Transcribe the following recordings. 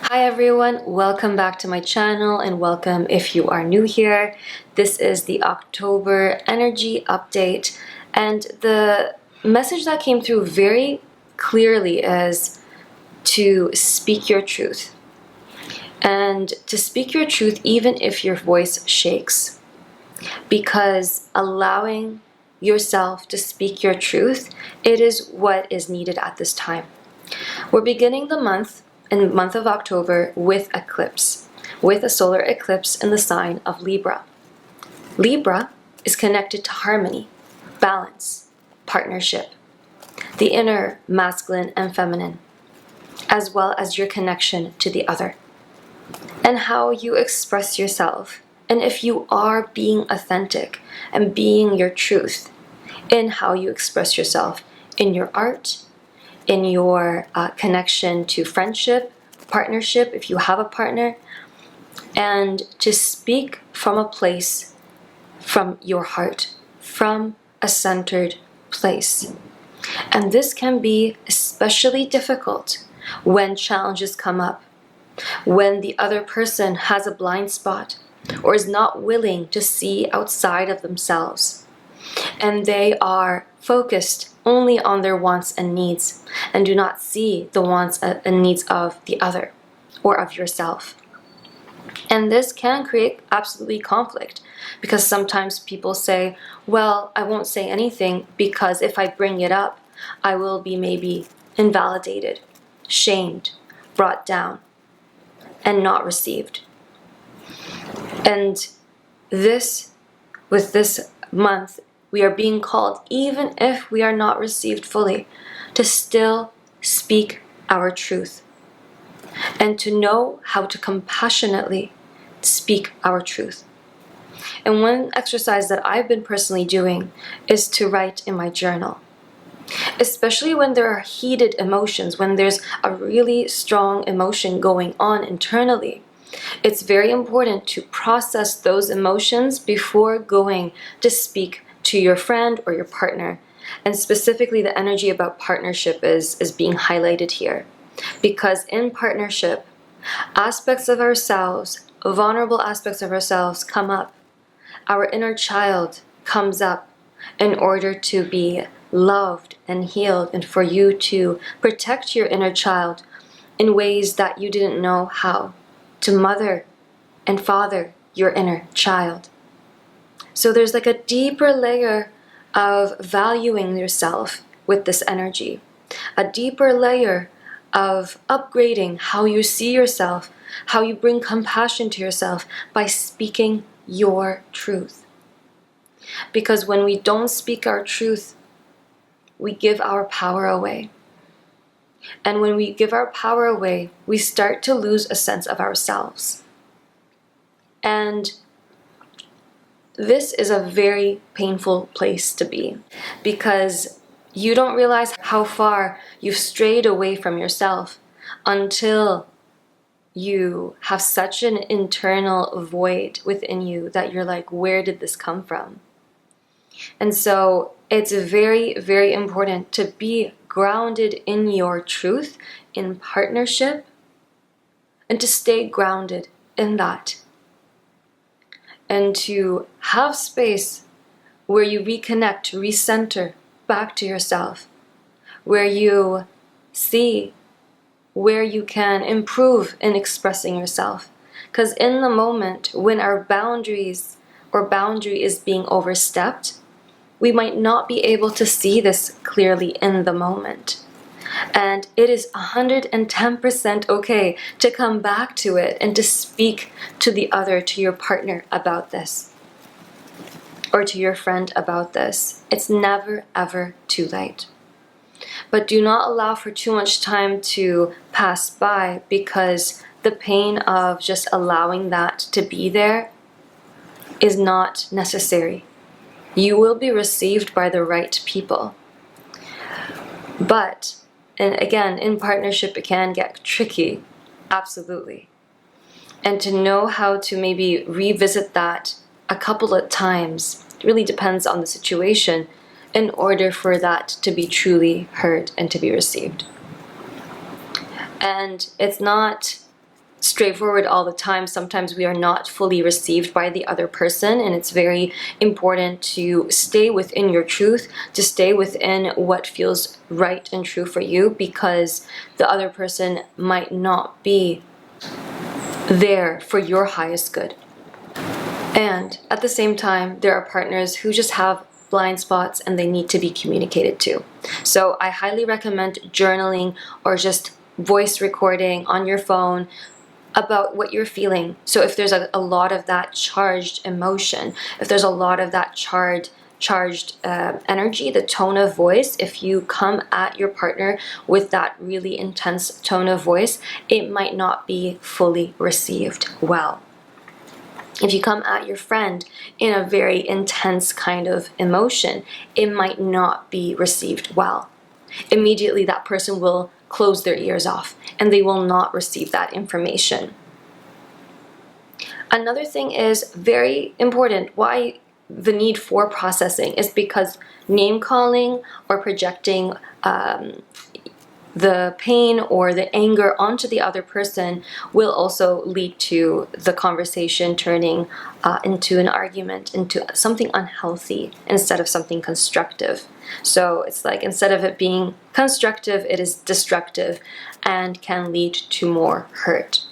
Hi everyone, welcome back to my channel and welcome if you are new here. This is the October energy update, and the message that came through very clearly is to speak your truth. And to speak your truth even if your voice shakes. Because allowing yourself to speak your truth, it is what is needed at this time. We're beginning the month of October with eclipse, with a solar eclipse in the sign of Libra. Libra is connected to harmony, balance, partnership, the inner masculine and feminine, as well as your connection to the other, and how you express yourself, and if you are being authentic and being your truth in how you express yourself in your art, in your connection to friendship, partnership, if you have a partner, and to speak from a place from your heart, from a centered place. And this can be especially difficult when challenges come up, when the other person has a blind spot or is not willing to see outside of themselves, and they are focused only on their wants and needs and do not see the wants and needs of the other or of yourself. And this can create absolutely conflict, because sometimes people say, well, I won't say anything because if I bring it up, I will be maybe invalidated, shamed, brought down, and not received. And with this month, we are being called, even if we are not received fully, to still speak our truth and to know how to compassionately speak our truth. And one exercise that I've been personally doing is to write in my journal, especially when there are heated emotions, when there's a really strong emotion going on internally. It's very important to process those emotions before going to speak to your friend or your partner. And specifically, the energy about partnership is being highlighted here. Because in partnership, aspects of ourselves, vulnerable aspects of ourselves come up. Our inner child comes up in order to be loved and healed, and for you to protect your inner child in ways that you didn't know how, to mother and father your inner child. So there's like a deeper layer of valuing yourself with this energy, a deeper layer of upgrading how you see yourself, how you bring compassion to yourself by speaking your truth. Because when we don't speak our truth, we give our power away. And when we give our power away, we start to lose a sense of ourselves. And this is a very painful place to be, because you don't realize how far you've strayed away from yourself until you have such an internal void within you that you're like, where did this come from? And so it's very, very important to be grounded in your truth, in partnership, and to stay grounded in that. And to have space where you reconnect, recenter back to yourself, where you see where you can improve in expressing yourself. Because in the moment when our boundaries or boundary is being overstepped, we might not be able to see this clearly in the moment. And it is 110% okay to come back to it and to speak to the other, to your partner about this, or to your friend about this. It's never ever too late. But do not allow for too much time to pass by, because the pain of just allowing that to be there is not necessary. You will be received by the right people. But, and again, in partnership it can get tricky, absolutely. And to know how to maybe revisit that a couple of times, it really depends on the situation, in order for that to be truly heard and to be received. And it's not straightforward all the time, sometimes we are not fully received by the other person, and it's very important to stay within your truth, to stay within what feels right and true for you, because the other person might not be there for your highest good. And at the same time, there are partners who just have blind spots and they need to be communicated to. So I highly recommend journaling or just voice recording on your phone about what you're feeling. So if there's a lot of that charged emotion, if there's a lot of that charged energy, the tone of voice, if you come at your partner with that really intense tone of voice, it might not be fully received well. If you come at your friend in a very intense kind of emotion, it might not be received well. Immediately that person will close their ears off and they will not receive that information. Another thing is very important, why the need for processing is because name calling or projecting the pain or the anger onto the other person will also lead to the conversation turning into an argument, into something unhealthy instead of something constructive. So it's like instead of it being constructive, it is destructive and can lead to more hurt.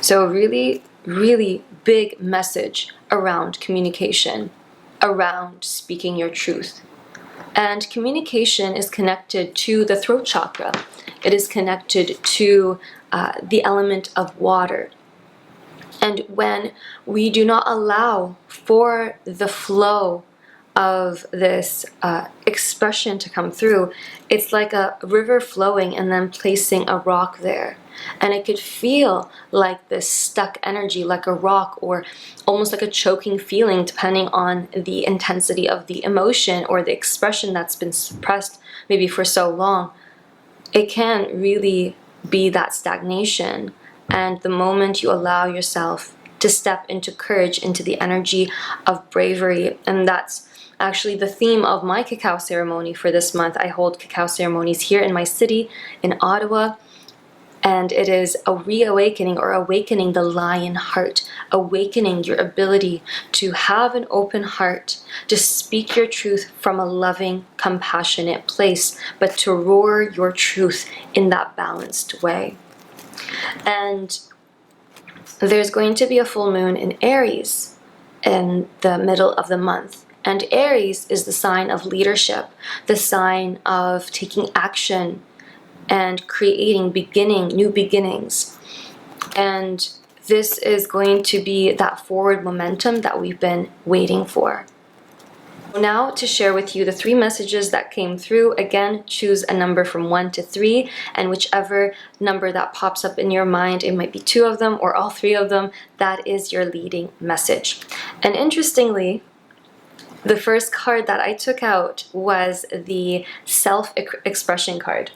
So really, really big message around communication, around speaking your truth. And communication is connected to the throat chakra. It is connected to the element of water. And when we do not allow for the flow of this expression to come through, it's like a river flowing and then placing a rock there. And it could feel like this stuck energy, like a rock, or almost like a choking feeling, depending on the intensity of the emotion or the expression that's been suppressed maybe for so long. It can really be that stagnation. And the moment you allow yourself to step into courage, into the energy of bravery, and that's actually the theme of my cacao ceremony for this month. I hold cacao ceremonies here in my city, in Ottawa. And it is a reawakening or awakening the lion heart, awakening your ability to have an open heart, to speak your truth from a loving, compassionate place, but to roar your truth in that balanced way. And there's going to be a full moon in Aries in the middle of the month. And Aries is the sign of leadership, the sign of taking action, and creating new beginnings. And this is going to be that forward momentum that we've been waiting for. Now to share with you the 3 messages that came through. Again, choose a number from 1 to 3, and whichever number that pops up in your mind, it might be 2 of them or all 3 of them, that is your leading message. And interestingly, the first card that I took out was the self-expression card.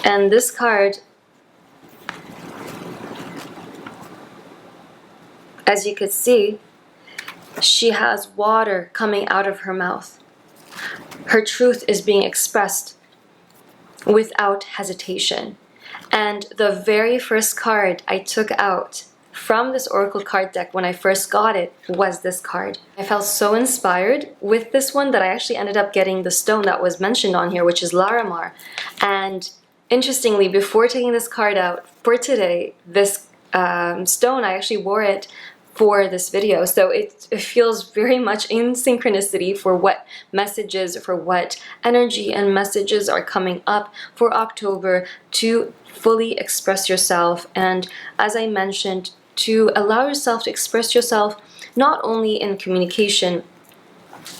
And this card, as you could see, she has water coming out of her mouth. Her truth is being expressed without hesitation. And the very first card I took out from this oracle card deck when I first got it was this card. I felt so inspired with this one that I actually ended up getting the stone that was mentioned on here, which is Larimar. And interestingly, before taking this card out for today, this stone, I actually wore it for this video. So it feels very much in synchronicity for what messages, for what energy and messages are coming up for October to fully express yourself. And as I mentioned, to allow yourself to express yourself not only in communication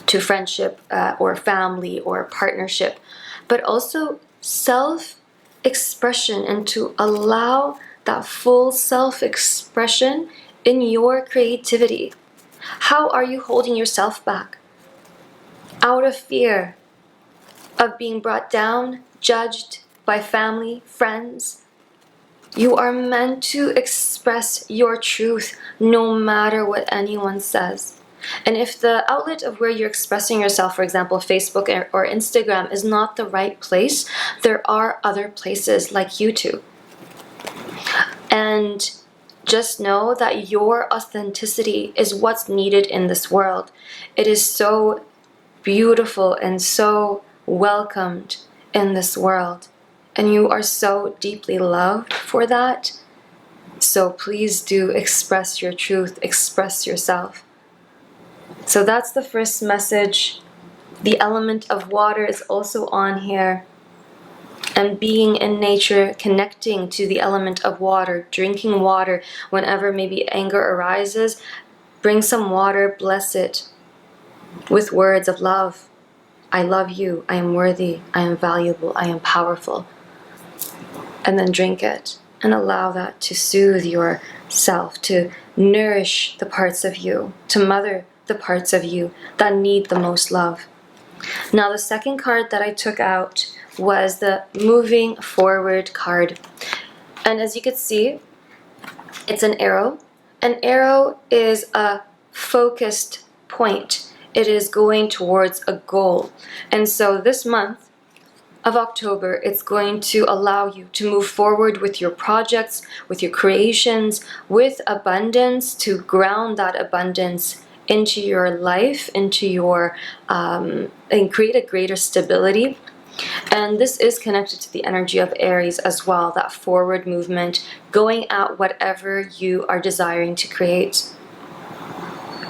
to friendship or family or partnership, but also self-expression, and to allow that full self-expression in your creativity. How are you holding yourself back? Out of fear of being brought down, judged by family, friends? You are meant to express your truth no matter what anyone says. And if the outlet of where you're expressing yourself, for example, Facebook or Instagram, is not the right place, there are other places like YouTube. And just know that your authenticity is what's needed in this world. It is so beautiful and so welcomed in this world. And you are so deeply loved for that. So please do express your truth, express yourself. So that's the first message. The element of water is also on here. And being in nature, connecting to the element of water, drinking water whenever maybe anger arises, bring some water, bless it with words of love. I love you, I am worthy, I am valuable, I am powerful. And then drink it and allow that to soothe yourself, to nourish the parts of you, to mother the parts of you that need the most love. Now the second card that I took out was the moving forward card. And as you can see, it's an arrow. An arrow is a focused point. It is going towards a goal. And so this month of October, it's going to allow you to move forward with your projects, with your creations, with abundance, to ground that abundance into your life, into your, and create a greater stability. And this is connected to the energy of Aries as well, that forward movement, going at whatever you are desiring to create.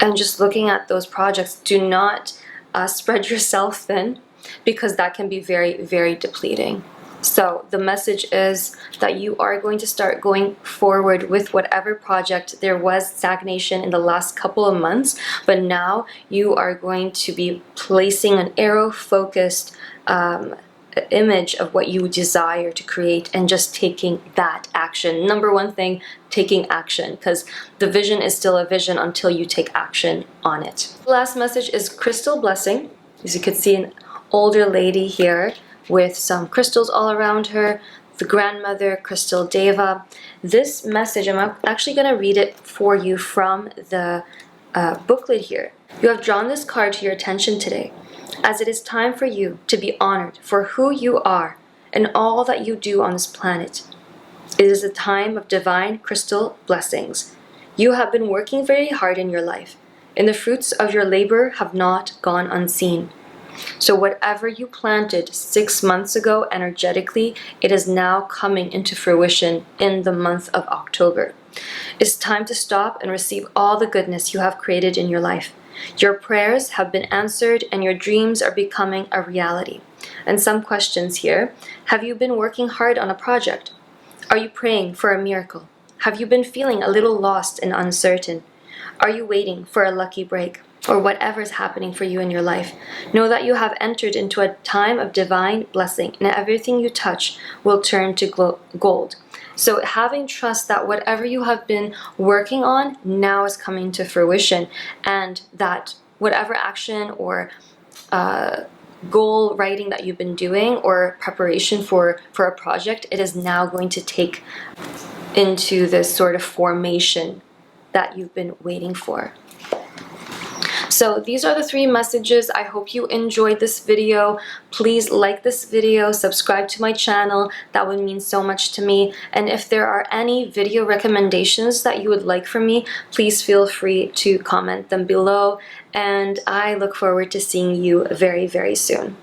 And just looking at those projects, do not spread yourself thin, because that can be very, very depleting. So the message is that you are going to start going forward with whatever project. There was stagnation in the last couple of months, but now you are going to be placing an arrow-focused image of what you desire to create and just taking that action. Number one thing, taking action, because the vision is still a vision until you take action on it. The last message is crystal blessing. As you can see, an older lady here with some crystals all around her, the grandmother, Crystal Deva. This message, I'm actually going to read it for you from the booklet here. You have drawn this card to your attention today, as it is time for you to be honored for who you are and all that you do on this planet. It is a time of divine crystal blessings. You have been working very hard in your life, and the fruits of your labor have not gone unseen. So whatever you planted 6 months ago energetically, it is now coming into fruition in the month of October. It's time to stop and receive all the goodness you have created in your life. Your prayers have been answered and your dreams are becoming a reality. And some questions here. Have you been working hard on a project? Are you praying for a miracle? Have you been feeling a little lost and uncertain? Are you waiting for a lucky break? Or whatever is happening for you in your life, know that you have entered into a time of divine blessing, and everything you touch will turn to gold. So having trust that whatever you have been working on now is coming to fruition, and that whatever action or goal writing that you've been doing or preparation for a project, it is now going to take into this sort of formation that you've been waiting for. So these are the 3 messages. I hope you enjoyed this video. Please like this video, subscribe to my channel. That would mean so much to me. And if there are any video recommendations that you would like from me, please feel free to comment them below. And I look forward to seeing you very, very soon.